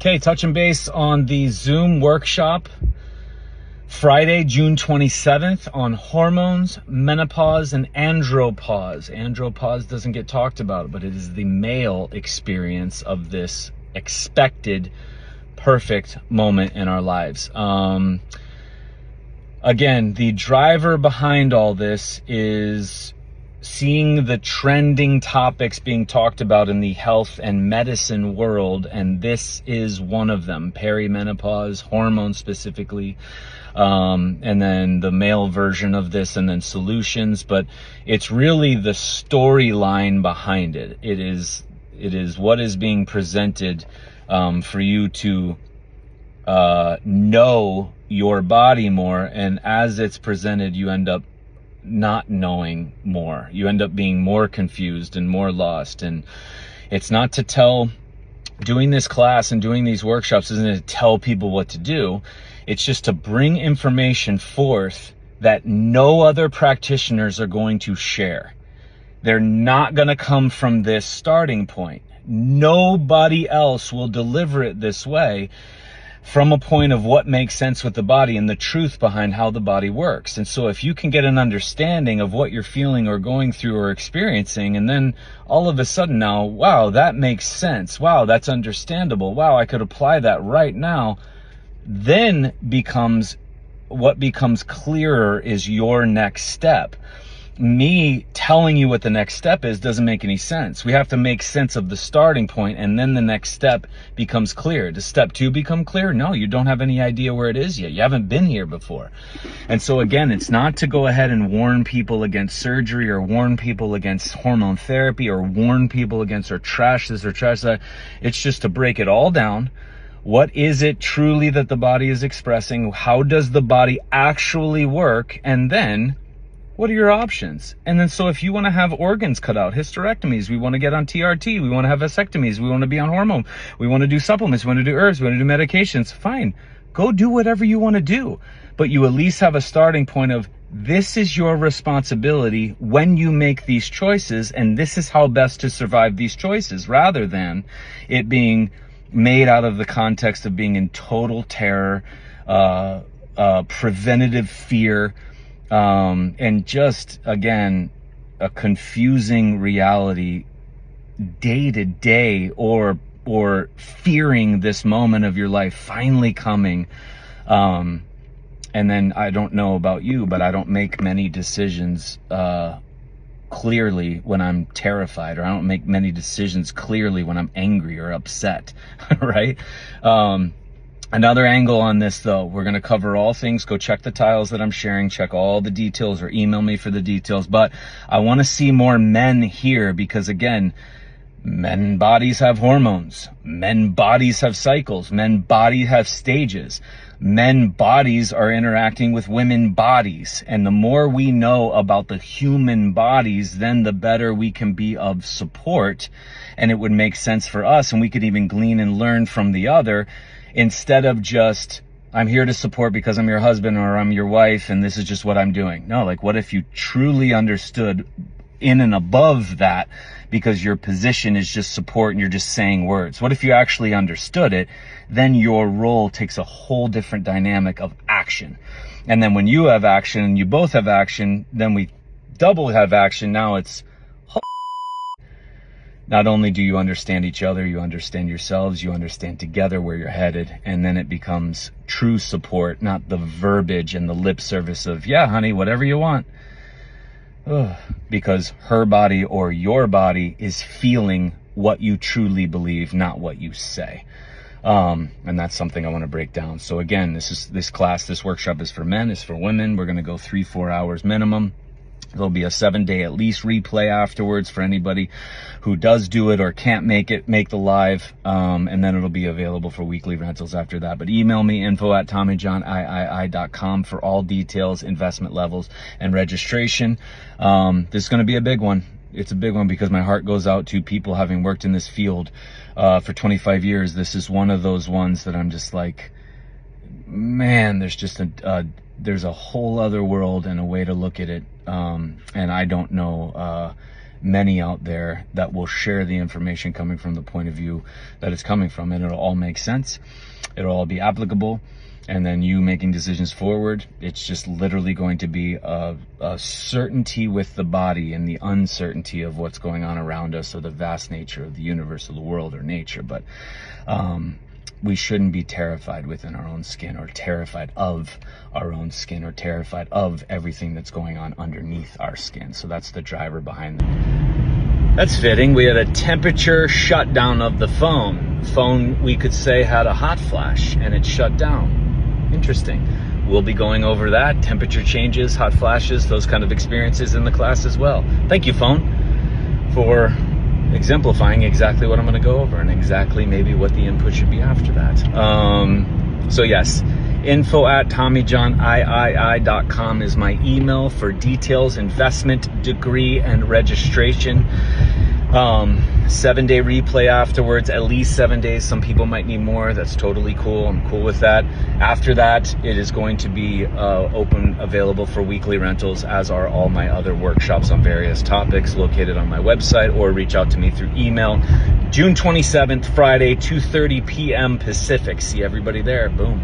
Okay, touching base on the Zoom workshop Friday, June 27th on hormones, menopause, and andropause. Andropause doesn't get talked about, but it is the male experience of this expected perfect moment in our lives. Again, the driver behind all this is seeing the trending topics being talked about in the health and medicine world, and this is one of them. Perimenopause, hormones specifically, and then the male version of this, and then solutions. But it's really the storyline behind it. It is what is being presented for you to know your body more, and as it's presented, you end up not knowing more. You end up being more confused and more lost. And it's not to tell, doing this class and doing these workshops isn't to tell people what to do. It's just to bring information forth that no other practitioners are going to share. They're not going to come from this starting point. Nobody else will deliver it this way, from a point of what makes sense with the body and the truth behind how the body works. And so if you can get an understanding of what you're feeling or going through or experiencing, and then all of a sudden now, wow, that makes sense. Wow, that's understandable. Wow, I could apply that right now. Then what becomes clearer is your next step. Me telling you what the next step is doesn't make any sense. We have to make sense of the starting point, and then the next step becomes clear. Does step 2 become clear? No, you don't have any idea where it is yet. You haven't been here before. And so again, it's not to go ahead and warn people against surgery, or warn people against hormone therapy, or warn people against, or trash this or trash that. It's just to break it all down. What is it truly that the body is expressing? How does the body actually work? And then, what are your options? And then, so if you want to have organs cut out, hysterectomies, we want to get on TRT, we want to have vasectomies, we want to be on hormone, we want to do supplements, we want to do herbs, we want to do medications, fine. Go do whatever you want to do. But you at least have a starting point of, this is your responsibility when you make these choices, and this is how best to survive these choices, rather than it being made out of the context of being in total terror, preventative fear, and just, again, a confusing reality day to day, or fearing this moment of your life finally coming. And then, I don't know about you, but I don't make many decisions clearly when I'm terrified, or I don't make many decisions clearly when I'm angry or upset, right? Another angle on this, though, we're going to cover all things. Go check the tiles that I'm sharing, check all the details, or email me for the details. But I want to see more men here, because again, men bodies have hormones, men bodies have cycles, men bodies have stages, men bodies are interacting with women bodies. And the more we know about the human bodies, then the better we can be of support, and it would make sense for us, and we could even glean and learn from the other, instead of just, I'm here to support because I'm your husband or I'm your wife and this is just what I'm doing. No, like, what if you truly understood in and above that, because your position is just support and you're just saying words? What if you actually understood it? Then your role takes a whole different dynamic of action. And then when you have action and you both have action, then we double have action. Now it's, not only do you understand each other, you understand yourselves, you understand together where you're headed, and then it becomes true support, not the verbiage and the lip service of, yeah, honey, whatever you want. Ugh. Because her body or your body is feeling what you truly believe, not what you say. And that's something I want to break down. So again, this workshop is for men, is for women. We're going to go 3-4 hours minimum. There'll be a 7-day at least replay afterwards for anybody who does do it or can't make the live. And then it'll be available for weekly rentals after that. But email me, info@TommyJohnIII.com for all details, investment levels, and registration. This is going to be a big one. It's a big one because my heart goes out to people having worked in this field for 25 years. This is one of those ones that I'm just like, man, there's just there's a whole other world and a way to look at it. And I don't know many out there that will share the information coming from the point of view that it's coming from, and it'll all make sense. It'll all be applicable. And then you making decisions forward, it's just literally going to be a certainty with the body and the uncertainty of what's going on around us, or the vast nature of the universe, or the world, or nature. But we shouldn't be terrified within our own skin, or terrified of our own skin, or terrified of everything that's going on underneath our skin. So that's the driver behind that. That's fitting. We had a temperature shutdown of the phone, we could say, had a hot flash and it shut down. Interesting. We'll be going over that, temperature changes, hot flashes, those kind of experiences in the class as well. Thank you, phone, for exemplifying exactly what I'm going to go over, and exactly maybe what the input should be after that. So yes, info@TommyJohnIII.com is my email for details, investment, degree, and registration. 7-day replay afterwards, at least 7 days. Some people might need more. That's totally cool. I'm cool with that. After that, it is going to be available for weekly rentals, as are all my other workshops on various topics, located on my website, or reach out to me through email. June 27th, Friday, 2:30 p.m. Pacific. See everybody there. Boom.